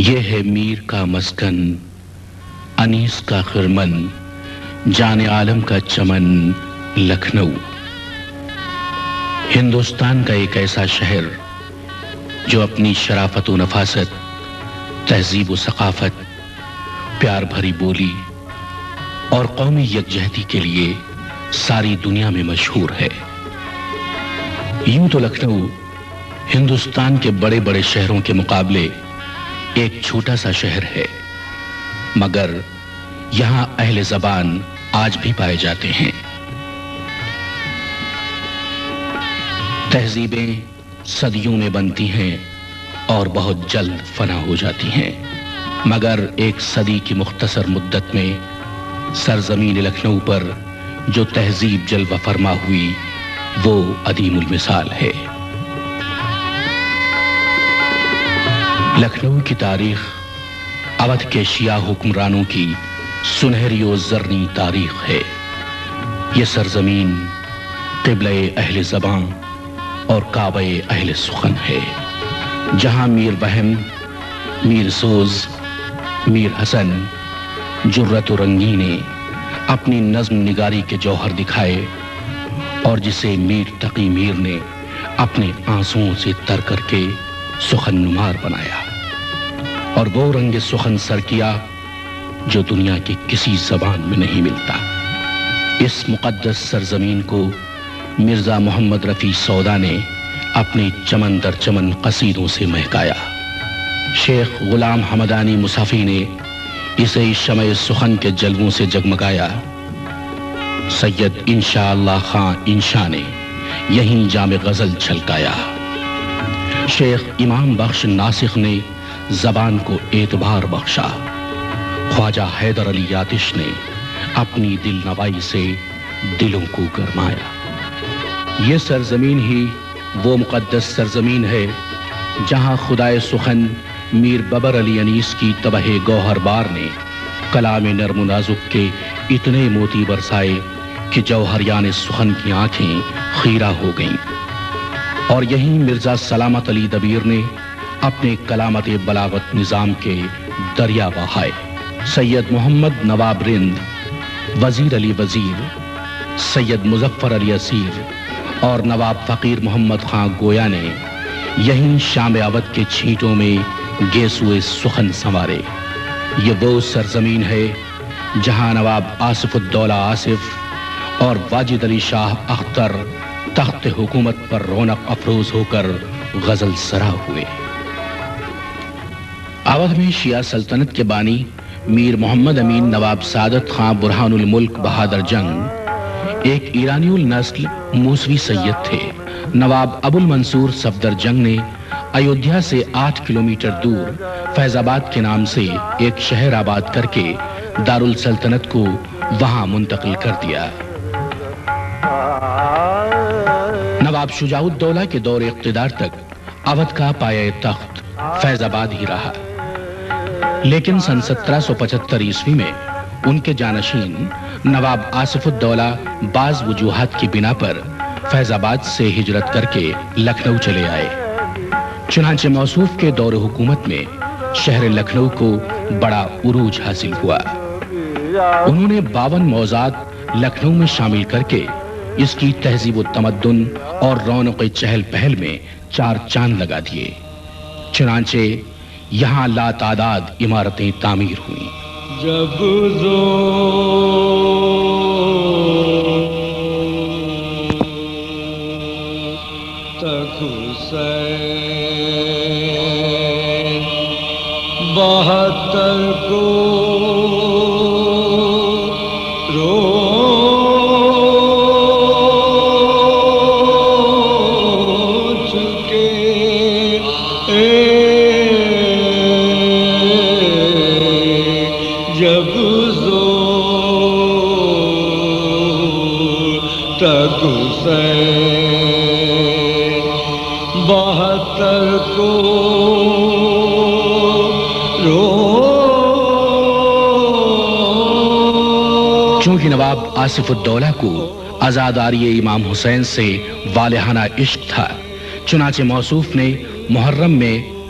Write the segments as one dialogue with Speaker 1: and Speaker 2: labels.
Speaker 1: یہ ہے میر کا مسکن، انیس کا خرمن، جان عالم کا چمن لکھنؤ۔ ہندوستان کا ایک ایسا شہر جو اپنی شرافت و نفاست، تہذیب و ثقافت، پیار بھری بولی اور قومی یکجہتی کے لیے ساری دنیا میں مشہور ہے۔ یوں تو لکھنؤ ہندوستان کے بڑے بڑے شہروں کے مقابلے ایک چھوٹا سا شہر ہے، مگر یہاں اہل زبان آج بھی پائے جاتے ہیں۔ تہذیبیں صدیوں میں بنتی ہیں اور بہت جلد فنا ہو جاتی ہیں، مگر ایک صدی کی مختصر مدت میں سرزمین لکھنؤ پر جو تہذیب جلوہ فرما ہوئی وہ عدیم المثال ہے۔ لکھنؤ کی تاریخ اودھ کے شیعہ حکمرانوں کی سنہری و زرنی تاریخ ہے۔ یہ سرزمین قبلہ اہل زبان اور کعبہ اہل سخن ہے، جہاں میر بہم، میر سوز، میر حسن، جرت و رنگی نے اپنی نظم نگاری کے جوہر دکھائے، اور جسے میر تقی میر نے اپنے آنسوؤں سے تر کر کے سخن نمار بنایا، اور وہ رنگ سخن سر کیا جو دنیا کی کسی زبان میں نہیں ملتا۔ اس مقدس سرزمین کو مرزا محمد رفیع سودا نے اپنی چمن در چمن قصیدوں سے مہکایا۔ شیخ غلام حمدانی مصحفی نے اسے شمع سخن کے جلووں سے جگمگایا۔ سید انشاءاللہ خان انشاء نے یہیں جام غزل چھلکایا۔ شیخ امام بخش ناسخ نے زبان کو اعتبار بخشا۔ خواجہ حیدر علی آتش نے اپنی دل نوائی سے دلوں کو گرمایا۔ یہ سرزمین ہی وہ مقدس سرزمین ہے جہاں خدائے سخن میر ببر علی انیس کی تبہ گوہر بار نے کلام نرم و نازک کے اتنے موتی برسائے کہ جوہریان سخن کی آنکھیں خیرہ ہو گئیں، اور یہیں مرزا سلامت علی دبیر نے اپنے کلامت بلاغت نظام کے دریا بہائے۔ سید محمد نواب رند، وزیر علی وزیر، سید مظفر علی اسیر اور نواب فقیر محمد خان گویا نے یہیں شام اودھ کے چھینٹوں میں گیسوئے سخن سنوارے۔ یہ وہ سرزمین ہے جہاں نواب آصف الدولہ آصف اور واجد علی شاہ اختر تخت حکومت پر رونق افروز ہو کر غزل سرا ہوئے۔ اودھ میں شیعہ سلطنت کے بانی میر محمد امین نواب سعادت خان برہان الملک بہادر جنگ ایک ایرانی النسل موسوی سید تھے۔ نواب ابو المنصور صفدر جنگ نے ایودھیا سے 8 کلومیٹر دور فیض آباد کے نام سے ایک شہر آباد کر کے دارالسلطنت کو وہاں منتقل کر دیا۔ نواب شجاع الدولہ کے دور اقتدار تک اودھ کا پایہ تخت فیض آباد ہی رہا، لیکن سن 1775 عیسوی میں ان کے جانشین نواب آصف الدولہ بعض وجوہات کی بنا پر فیض آباد سے ہجرت کر کے لکھنؤ چلے آئے۔ چنانچہ موصوف کے دور حکومت میں شہر لکھنؤ کو بڑا عروج حاصل ہوا۔ انہوں نے 52 موضوعات لکھنؤ میں شامل کر کے اس کی تہذیب و تمدن اور رونق چہل پہل میں 4 چاند لگا دیے۔ چنانچہ یہاں لا تعداد عمارتیں تعمیر ہوئیں۔
Speaker 2: جب تک حسین 72 کو تک حسین 72 کو
Speaker 1: چونکہ نواب آصف الدولہ کو عزاداری امام حسین سے والہانہ عشق تھا، چنانچہ موصوف نے محرم میں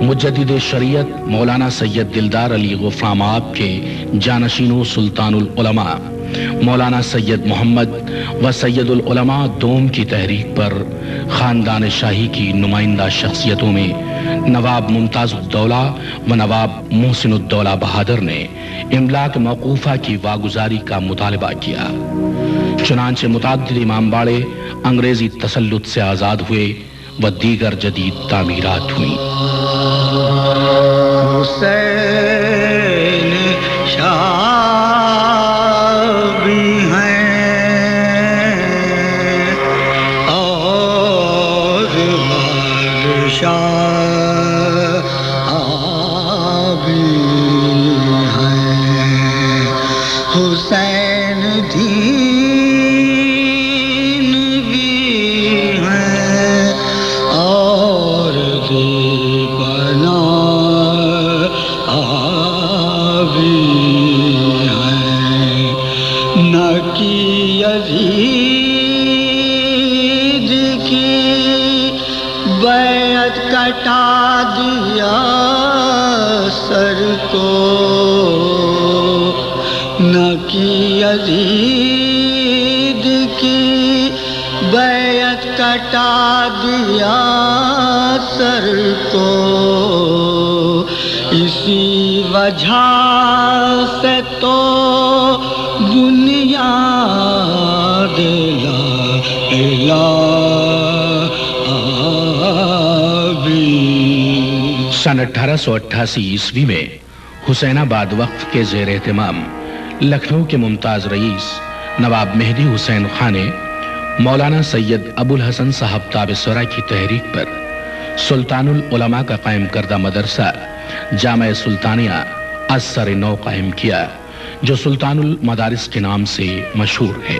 Speaker 1: مجدد شریعت مولانا سید دلدار علی غفران آب کے جانشین و سلطان العلماء مولانا سید محمد و سید العلماء دوم کی تحریک پر خاندان شاہی کی نمائندہ شخصیتوں میں نواب ممتاز الدولہ و نواب محسن الدولہ بہادر نے املاک موقوفہ کی واگزاری کا مطالبہ کیا۔ چنانچہ متعدد امام باڑے انگریزی تسلط سے آزاد ہوئے و دیگر جدید تعمیرات ہوئیں۔
Speaker 3: حسین شاہ حسین دین بھی ہے اور بنا بھی ہے، نہ کی یزید کی بیعت کٹا دیا سر کو، نہ کی یزید کی بیعت کٹا دیا سر کو، اسی وجہ سے تو بنیاد لا الہ بھی۔
Speaker 1: سن 1888 عیسوی میں حسین آباد وقف کے زیر اہتمام لکھنؤ کے ممتاز رئیس نواب مہدی حسین خان نے مولانا سید ابو الحسن صاحب تابسرہ کی تحریک پر سلطان العلماء کا قائم کردہ مدرسہ جامع سلطانیہ از سر نو قائم کیا، جو سلطان المدارس کے نام سے مشہور ہے۔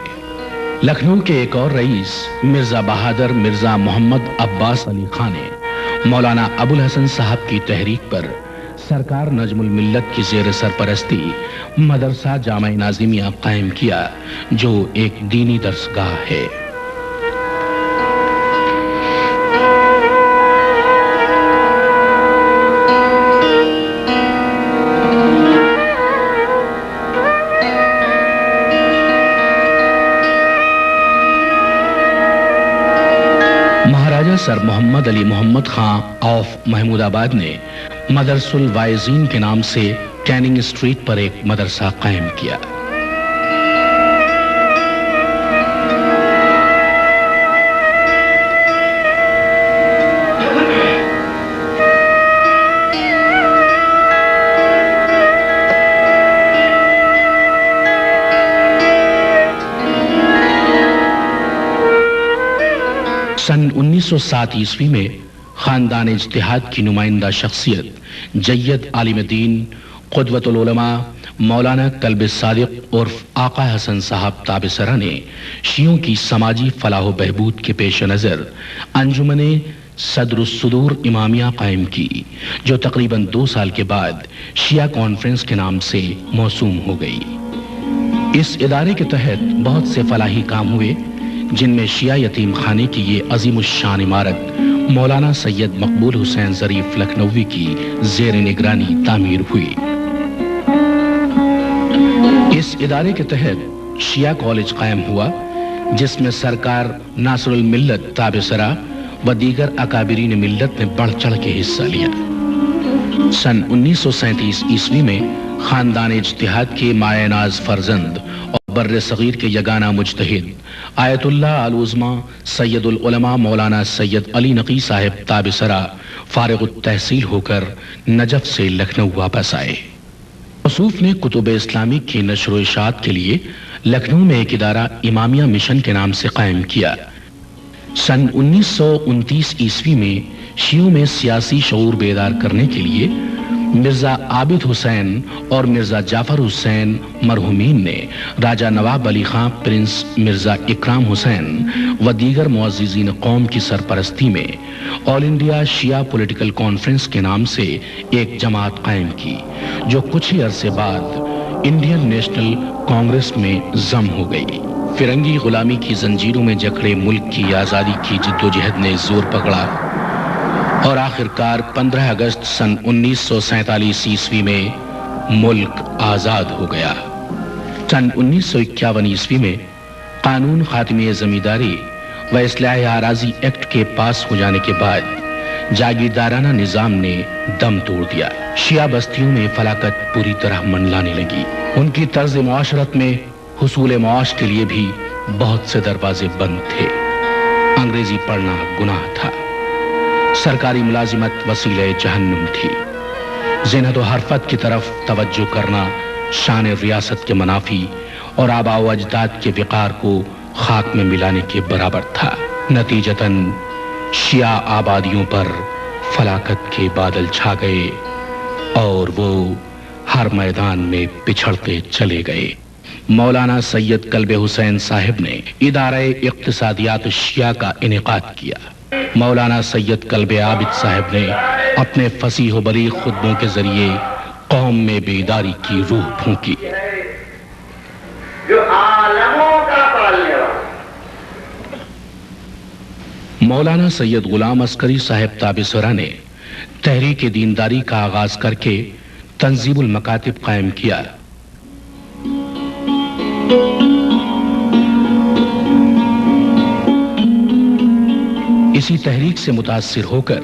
Speaker 1: لکھنؤ کے ایک اور رئیس مرزا بہادر مرزا محمد عباس علی خان نے مولانا ابو الحسن صاحب کی تحریک پر سرکار نجم الملت کی زیر سرپرستی مدرسہ جامع ناظمیہ قائم کیا، جو ایک دینی درسگاہ ہے۔ مہاراجہ سر محمد علی محمد خان آف محمود آباد نے مدرسہ الواعظین کے نام سے کیننگ اسٹریٹ پر ایک مدرسہ قائم کیا۔ سن 1907 عیسوی میں خاندان اجتہاد کی نمائندہ شخصیت جید عالم دین قدوۃ العلماء مولانا کلب صادق عرف آقا حسن صاحب تابسرہ نے شیعوں کی سماجی فلاح و بہبود کے پیش نظر انجمن صدر الصدور امامیہ قائم کی، جو تقریباً 2 سال کے بعد شیعہ کانفرنس کے نام سے موسوم ہو گئی۔ اس ادارے کے تحت بہت سے فلاحی کام ہوئے، جن میں شیعہ یتیم خانے کی یہ عظیم الشان عمارت مولانا سید مقبول حسین ظریف لکھنوی کی زیر نگرانی تعمیر ہوئی۔ اس ادارے کے تحت شیعہ کالج قائم ہوا، جس میں سرکار ناصر الملت تابسرہ و دیگر اکابرین ملت نے بڑھ چڑھ کے حصہ لیا۔ سن 1937 عیسوی میں خاندان اجتہاد کے مایہ ناز فرزند اور بر صغیر کے یگانہ مجتہد آیت اللہ العظمی سید العلماء مولانا سید علی نقی صاحب تابسرہ فارغ التحصیل ہو کر نجف سے لکھنؤ واپس آئے۔ موصوف نے کتب اسلامی کی نشر و اشاعت کے لیے لکھنؤ میں ایک ادارہ امامیہ مشن کے نام سے قائم کیا۔ سن 1929 عیسوی میں شیعوں میں سیاسی شعور بیدار کرنے کے لیے مرزا عابد حسین اور مرزا جعفر حسین مرحومین نے راجہ نواب علی خان پرنس مرزا اکرام حسین و دیگر معززین قوم کی سرپرستی میں آل انڈیا شیعہ پولیٹیکل کانفرنس کے نام سے ایک جماعت قائم کی، جو کچھ ہی عرصے بعد انڈین نیشنل کانگریس میں ضم ہو گئی۔ فرنگی غلامی کی زنجیروں میں جکڑے ملک کی آزادی کی جدوجہد نے زور پکڑا اور آخرکار 15 اگست سن 1947 عیسوی میں ملک آزاد ہو گیا۔ سن 1951 عیسوی میں قانون خاتمِ زمینداری و اصلاح اراضی ایکٹ کے پاس ہو جانے کے بعد جاگیردارانہ نظام نے دم توڑ دیا۔ شیعہ بستیوں میں فلاکت پوری طرح منڈلانے لگی۔ ان کی طرز معاشرت میں حصول معاش کے لیے بھی بہت سے دروازے بند تھے۔ انگریزی پڑھنا گناہ تھا، سرکاری ملازمت وسیلہ جہنم تھی، زینت و حرفت کی طرف توجہ کرنا شان ریاست کے منافی اور آباء و اجداد کے وقار کو خاک میں ملانے کے برابر تھا۔ نتیجتاً شیعہ آبادیوں پر فلاکت کے بادل چھا گئے اور وہ ہر میدان میں پچھڑتے چلے گئے۔ مولانا سید کلب حسین صاحب نے ادارہ اقتصادیات شیعہ کا انعقاد کیا۔ مولانا سید کلب عابد صاحب نے اپنے فصیح و بلیغ خطبوں کے ذریعے قوم میں بیداری کی روح پھونکی۔
Speaker 4: جو عالموں کا پالنے والا
Speaker 1: مولانا سید غلام عسکری صاحب تابسرہ نے تحریک دینداری کا آغاز کر کے تنظیم المکاتب قائم کیا۔ اسی تحریک سے متاثر ہو کر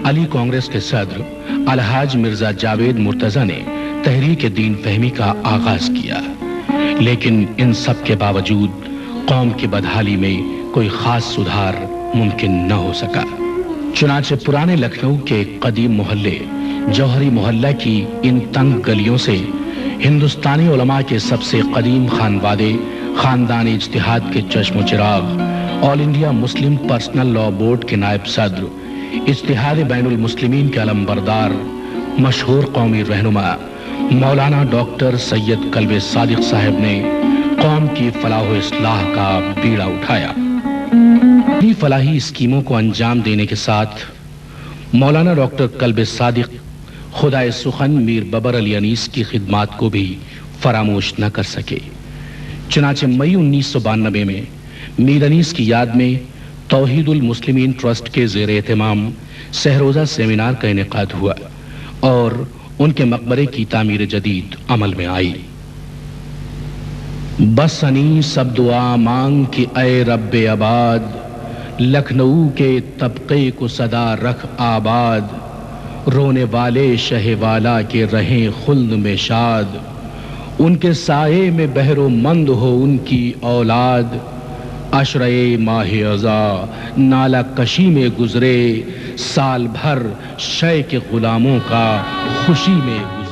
Speaker 1: علی کانگریس کے صدر الحاج مرزا جاوید مرتضی نے تحریک دین فہمی کا آغاز کیا، لیکن ان سب کے باوجود قوم کی بدحالی میں کوئی خاص سدھار ممکن نہ ہو سکا۔ چنانچہ پرانے لکھنؤ کے قدیم محلے جوہری محلہ کی ان تنگ گلیوں سے ہندوستانی علماء کے سب سے قدیم خانوادے خاندان اجتہاد کے چشم و چراغ آل انڈیا مسلم پرسنل لا بورڈ کے نائب صدر اتحاد بین المسلمین کے علمبردار مشہور قومی رہنما مولانا ڈاکٹر سید کلب صادق صاحب نے قوم کی فلاح و اصلاح کا بیڑا اٹھایا۔ انہی فلاحی اسکیموں کو انجام دینے کے ساتھ مولانا ڈاکٹر کلب صادق خدائے سخن میر ببر علی انیس کی خدمات کو بھی فراموش نہ کر سکے۔ چنانچہ مئی 1992 میں میر انیس کی یاد میں توحید المسلمین ٹرسٹ کے زیر اہتمام سہروزہ سیمینار کا انعقاد ہوا اور ان کے مقبرے کی تعمیر جدید عمل میں آئی۔ بس انی سب دعا مانگ کہ اے رب عباد، لکھنؤ کے طبقے کو صدا رکھ آباد، رونے والے شہ والا کے رہیں خلد میں شاد، ان کے سائے میں بہر و مند ہو ان کی اولاد، عشرۂ ماہ ازا نالہ کشی میں گزرے، سال بھر شے کے غلاموں کا خوشی میں گزرے۔